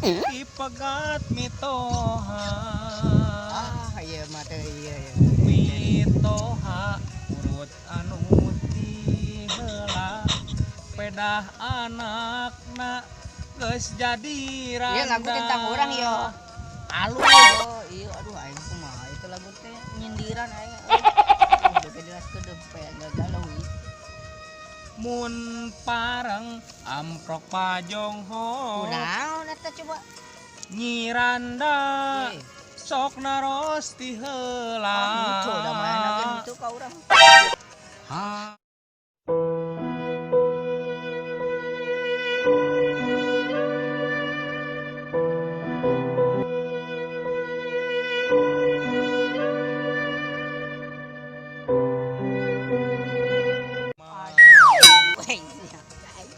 ipegat mitoha Iya mah teh iya. mitoha urut anu ti heula pedah anakna geus jadi randa. Iya lagu tentang orang yo. Alus. Oh iya aduh aing kumaha itu lagu teh nyindiran aing. Udah jelas ke depan enggak galau ieu. Mun pareng amprok pajongho Kunaon eta coba? nyiranda Ye. sok naros ti heula. Itu udah main agen itu ka urang. Ha.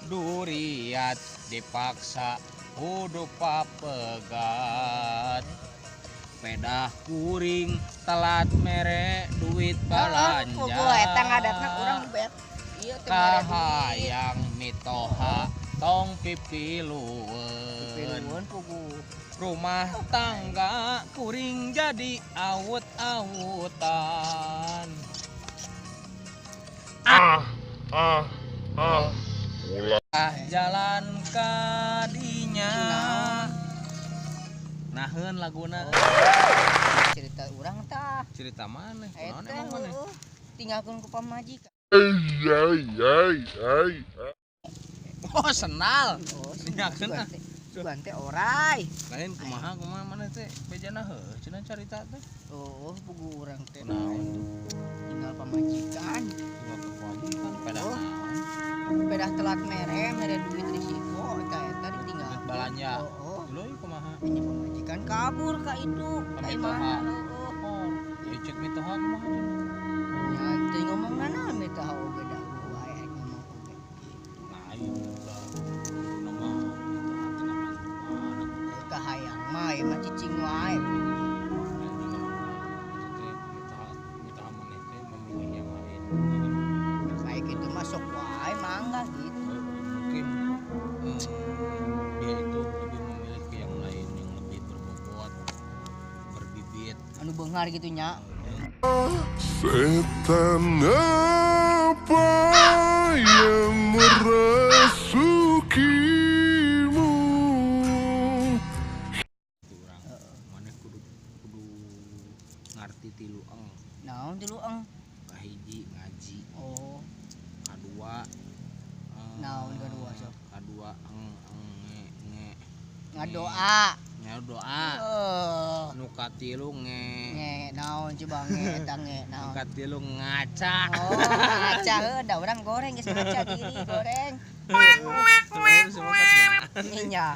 Duriat dipaksa kudu papegat pedah kuring telat mere duit balanja Gua eta ngadatna urang bet. Ieu teh kahayang mitoha tong pipilueun pilueun pugu. rumah tangga kuring jadi awut-awutan jalan kadinya naheun laguna Cerita urang tah. cerita mana kunaon Eta emang mana tinggalkeun ku pamajikan. oh senal Oh, Sinyakeun ah. Sugan teh orai. lain kumaha mana teh bejana heuh cenah carita teh Oh, pugu urang teh. kunaon tuh Tinggal pamajikan. tinggal kewajiban pada Oh. naon Bedah telat mere duit risiko eta ditinggal. duit balanja Oh, leuy kumaha ini pemajikan kabur ka itu. Ka Ka mitoha. imana? oh ya cek mitoha kumaha cenah Ya, teu ngomong nana mitoha oge da wae ngomong oge. nah ieu udah nama mitoha teh nama Kahayang mah ieu mah cicing wae. Kayak gitu masuk wae mangga gitu. Mungkin dia itu lebih memilih ke yang lain yang lebih berbobot berbibit Anu beunghar gitu nya. Setan apa yang merasukimu? itu orang mana kudu ngarti tilu Naon tilu eng? kahiji ngaji Oh, kadua naon kadua sok? kadua nge Ngadoa. doa Oh. nu katilu Nge naon coba nge eta nge nu naon. katilu ngaca Oh, ngaca heuh da urang goreng geus ngaca diri goreng. terus semua katanya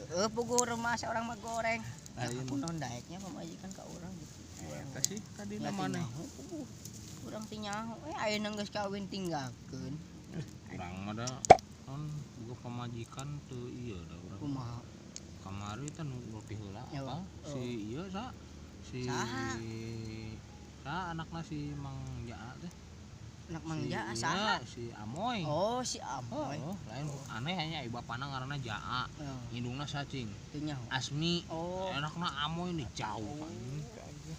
Nya pugu rumah seorang mah goreng. Lain. Aku non daeknya pamajikan ka urang gitu. eta sih tadi Ya, namanya tinyaho, pugu. Urang teh nyaho ayeuna geus kawin tinggalkeun. urang mah da kan boga pamajikan teu ieu da urang Kumaha? kamari teh nu ti heula Ya, apa oh. si ieu si Saha? anakna si Mang Jaa teh Anak mangja saha? si Amoy Oh, si Amoy. oh lain aneh nya ieu bapana ngaranna Jaa Oh, indungna cacing teu nyaho. Asmi Oh, anakna Amoy nih jauh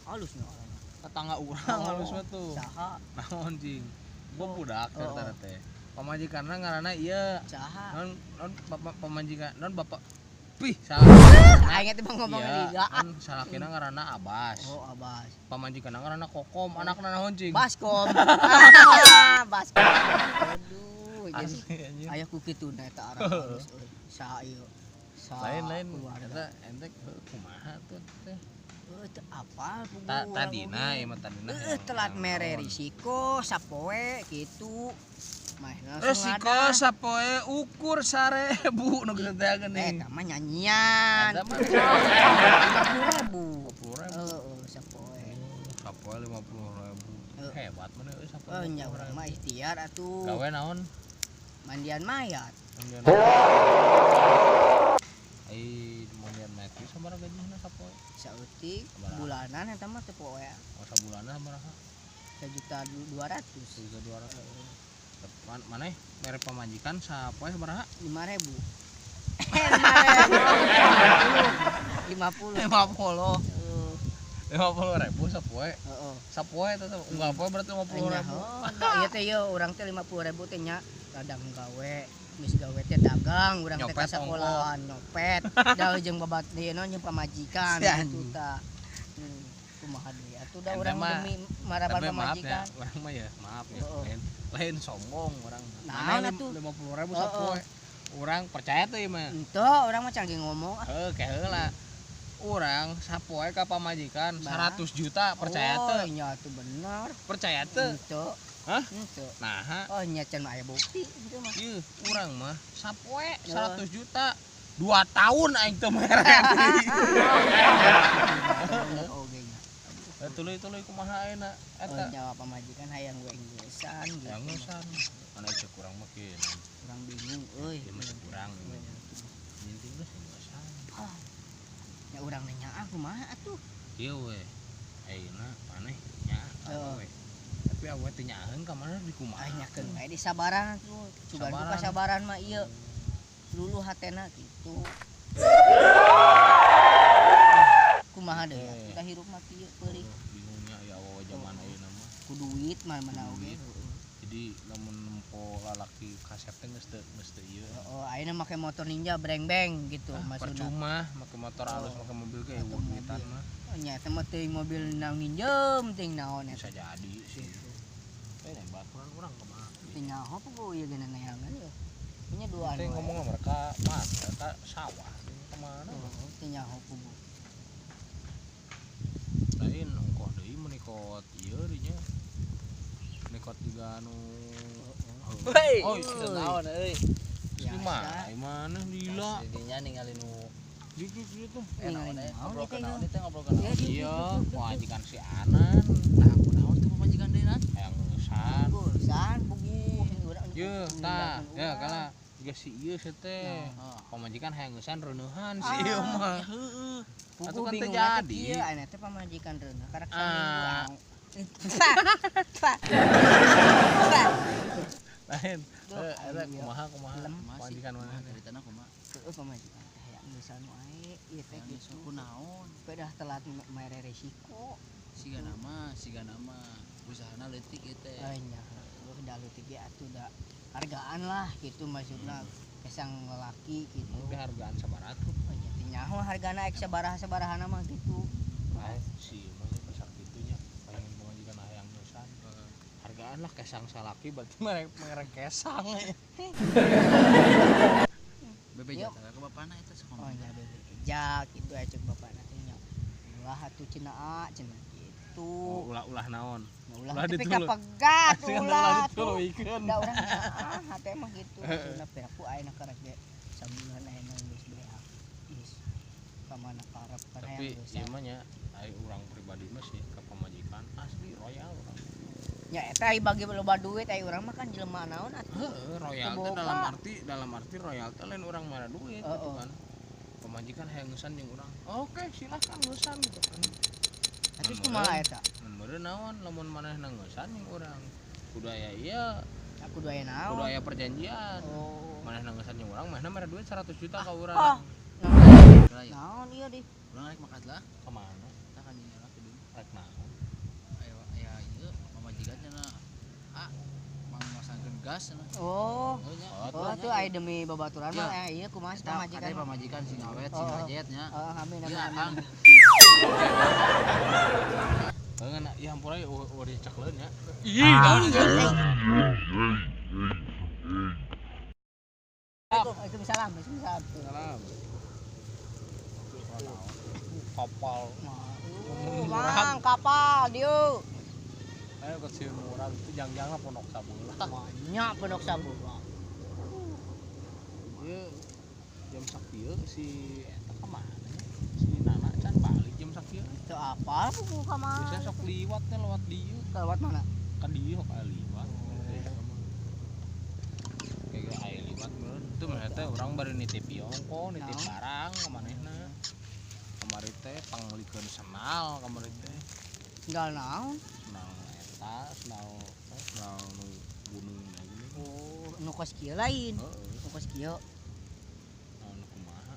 halus nya orang. tetangga urang halus mah tuh Saha? naon cing gua budak Oh. eta teh pamajikanna ngaranna ieu Saha? non bapak pamajikan non bapak pih salah Aing teh ngomong iya liga. kan salakina ngaranna Abas Oh, Abas. pamajikanna ngaranna Kokom anakna naon cing Baskom. Baskom. Aduh, jadi asli anjing aya ku kituna eta arah halus euy. Saha ieu? lain keluarga. eta ente kumaha tuh teh Teu apal pugu. tadina ieu mah tadina Telat mere risiko sapoe gitu. Mah langsung resiko ada. sapoe ukur 1000 nu kita teh geuning Eta mah nyanyian. ada mah 50.000. 50.000 Heeh, sapoe. sapoe 50.000 hebat mana euy sapoe Oh, nya urang mah ikhtiar atuh. gawe naon Mandian mayat. ai mandian mati sabaraha gajihna sapoe Sautik Sabaraha? bulanan eta mah teu poe. oh sabulana sabaraha 1.200.000. 3.200 maneh mere pamajikan sapoe sabaraha 5.000. 50. 50. 50.000 sapoe. Heeh. Sapoe itu enggak apa berarti 50.000. Iya teh ieu urang teh 50.000 teh nya dadang gawe. Geus gawe teh dagang, urang teh ka Nyopet sekolahan nyopet. Da jeung babat dieuna jeung pamajikan Si anjing. gitu tah. Kumaha deui atuh da Ente urang mah- demi maraban Tapi maaf ya, pamajikan. orang mah ya, maaf ya. Heeh. Lain sombong orang. Naon atuh? 50.000 Heeh. sapoe. Orang percaya tuh ya mah. Henteu urang mah canggih ngomong. Kayak heula. Orang sapoe ka pamajikan Bah. 100 juta percaya Oh, tuh. nya atuh bener. Percaya tuh. Henteu. Hah? Henteu. Nah, Oh, nya can aya bukti gitu mah. ieu urang mah sapoe Heeh. 100 juta 2 tahun aing teu mere. Bener oge nya. Tuluy-tuluy kumaha ayeuna Oh, eta. jawab pamajikan hayang we inggesan gitu. Yang ngusan. Anu cek kurang mah kieu. Urang bingung euy. Ieu masih kurang. Inting geus ngusan. Ya urang nanya aku mah atuh. Ieu we. Ayeuna maneh nya Heeh. we. Tapi awe teh nyaheun ka mana di kumaha. Ah nyakeun bae di sabaran atuh. Cuman Sabaran. buka sabaran mah ieu. Luluh hatena gitu. Kumaha deui ya? Kita hirup mah kieu peuring. Bingungnya ya awe zaman ayeuna mah. Ku duit mana oge. Jadi lamun nempo lalaki kasep teh geus teu ieu. Oh, ayeuna make motor Ninja breng-beng gitu maksudna. Percuma make motor alus make mobil ge Atau duitan mobil. mah Oh, nya teh mah teuing mobil nang minjem ting naon eta. bisa jadi sih. Baturan urang kumaha. Teh nyaho puguh ieu geuna neangan ya. Nya duaan. Teh ngomong mereka mah eta sawah kemana. Oh, teh nyaho puguh. Lain ongkoh deui menikot ieu dinya. Menikot juga anu Hei, oh, kita naon euy. di mana? Di mana lila? Didinya ningali nu Di tuh. naon Ningali naon ngobrol eta ke naon ieu? itu ngobrol ke naon. Iya, majikan si Anan. Nah, kunaon teh pamajikan deuna? Hayang ngeusan. Gusan puguh urang. Ieu tah, ya kala juga si ieu teh. Heeh. Pamajikan hayang ngeusan reuneuhan si ieu mah. Heeh. Atuh Puguh kan teu bingung jadi. Ieu aya teh pamajikan reuneuh karek Ah. saminggu. Lain. Duh, Eta iya. kumaha Lem. pamajikan mana? Ceritana kumaha? Heeh pamajikan teh hayang ngeusan wae ieu teh Yang gitu. suku naon? Pedah telat mere resiko. Siga nama usahana leutik ieu teh. Nya udah leutik ge atuh da hargaan lah gitu maksudna kesang lelaki gitu. Tapi hargaan sabaraha Nya teh nyaho hargana ek sabaraha-sabarahana mah gitu. si mah besar gitunya. Hayang pamajikan hayang ngeusan. Hargaan lah kesang salaki berarti merek kesang. Bebe Yuk. jatah ke bapana eta Oh sakomo. nya bebe jak gitu aya cek bapana teh nya. Ulah atuh cenah cenah gitu. Ulah naon? Ulah ulah tapi dituluy. kapegat Aslian ulah ulah tuh. dituluykeun. Da urang hate mah gitu. Maksudna piraku ayeuna karek ge sabulan ayeuna geus beak. Is kamana karep kan Tapi ieu mah nya ai urang pribadi mah sih ka pamajikan asli royal urang. nya eta ai bagi loba duit ai urang mah kan jelema naon atuh. Heeh, royal teh Keboga. dalam arti royal teh lain urang mana duit gitu Heeh. kan. Pamajikan hayang ngeusan jeung urang. Oke, silakan ngeusan gitu kan. Tapi kumaha eta? Mun meureun naon lamun manehna ngeusan jeung urang. Kudu aya ieu, Aku doyan kudu naon? aya perjanjian. Oh. Manehna ngeusan jeung urang, manehna mere duit 100 juta ka Ah. urang. Kira ya. Naon ieu di? Urang rek makat lah. Kemana? Tah kan nyala kudu. Rek naon? Aya aya ieu pamajikan cenah. Mang masangkeun gas cenah. Oh. Oh nya. Oh tuh ai demi babaturan Iya. mah ieu kumaha si Eta pamajikan. kade pamajikan sing awet, Oh, sing oh. ajet nya. Heeh, amin Iya, amin. Kang. amin. Heeh, na ieu hampura udah cekleun ya. Ih, naon ieu? Waalaikumsalam. Waalaikumsalam. Salam. Kapal. Mang kapal dieu. Ayo ke si murah itu jangan pondok sabula. Banyak pondok sabu. Ieu jam sakieu si eta ka mana? Si Nana can balik jam sakieu. Teu apal puguh ka mana? Biasanya sok liwat teh lewat dieu. Lewat mana? Kan dieu sok aya liwat. Kayak aya liwat meureun. Itu mah teh urang bari nitip ongko, nitip Naon? barang ka manehna. Kamari teh panglikeun senal kamari teh. Tinggal naon? Senal eta, senal nu gunung gini. Oh, nu kos kieu lain. Heeh. Nu kos kieu. Naon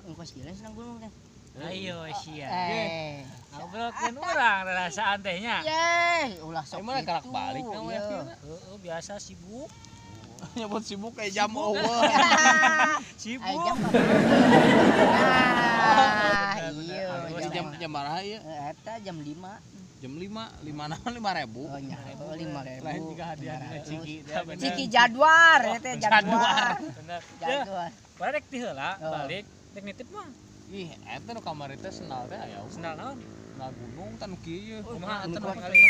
ongkos jalan senang gunung teh. Ayo sia. Ngobrolkeun Ah. urang rasa antehnya. Yey, ulah sok. Emang kalak gitu, balik na we iya. akhirna. Heeh, biasa sibuk. Nyebut sibuk kayak jam eueuh. Ay, Sibuk. jam berapa? Ah, iya, Di jam berapa ya? Eta jam 5. Jam 5, 5.000. Oh nya, 5.000. Lain juga hadiahnya Ciki. Ciki Jadwar, eta Jadwar. Bener. Ya, Jadwar. pada rek ti heula Oh. balik rek nitip mah. Ih, eta nu kamari teh senal teh aya. Senal naon? Senal gunung tan nu kieu ye. Kumaha gunung eta kuat. ningali?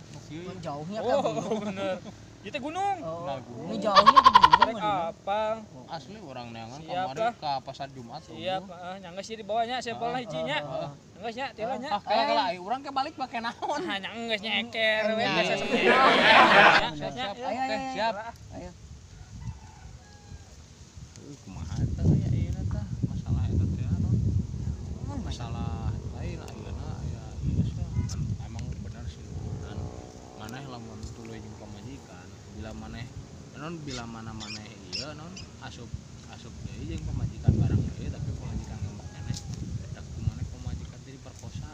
Nu kieu ye. Jauhnya ke Oh, gunung. bener. Ieu teh gunung. Oh, Senal gunung. ini jauhnya ke gunung. Rek apa? Asli orang neangan Siap kamari lah. ka pasar Jumat. Siap, nyanggeus ieu di bawahnya sampelna hijinya. Oh. Nyanggeus nya, tilanya. Ah, kala-kala urang ke balik make naon? Ah, nyanggeus nyeker we Iya. biasa seperti. Bener. Siap, Ayo, Teh ayo, siap. Ayo. Kumaha eta ya ieu teh masalah eta teh naon? Masalah lain ayeuna aya ieu sih kan emang bener sih kan maneh lamun tuluy jeung pamajikan bila mana maneh ieu non asup deui jeung pamajikan barang deui tapi pamajikan ngembak keneh dak kumaneh pamajikan teh diperkosa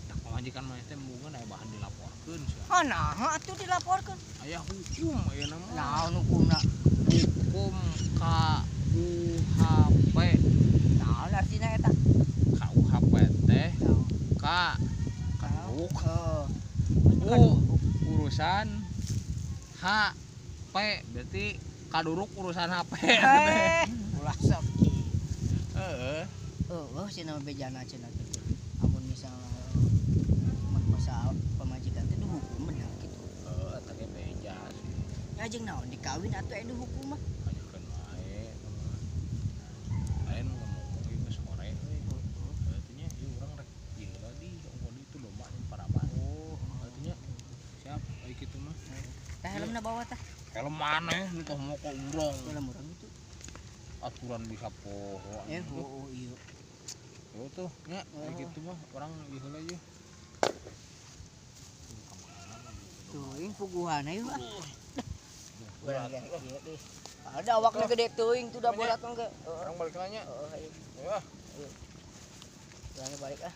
dak pamajikan maneh teh mungkin aya bahan dilaporkeun sia Oh, nah, atuh dilaporkan. aya hukum ayeuna mah Nah, hukumna. hukum KUHP Nah, artinya eta. KUHP teh Nah, ka kaduk oh. urusan HP berarti kaduruk urusan HP Ulah sok. heeh Cenah bejana cenah teh. Amun misal merkosa pamajikan teh dihukum bener gitu. eta ge beja sih Ya jeung naon dikawin atuh aya dihukum mah. ajukeun wae lain ngomong ieu geus sore we artinya ieu urang rek ieu tadi ongkon itu domba yang paraban artinya siap aya kitu mah Teh helmna bawa teh. helm maneh nu teh mau ka urang Helm urang itu. aturan bisa poho Iya. yo tuh nya aya kitu mah urang ieu heula ieu Tuh, ing puguhan ayo ah. Ada awaknya gede teuing tuh da borat mah ge. orang balik nanya Heeh, ayo. ya Urang balik ah.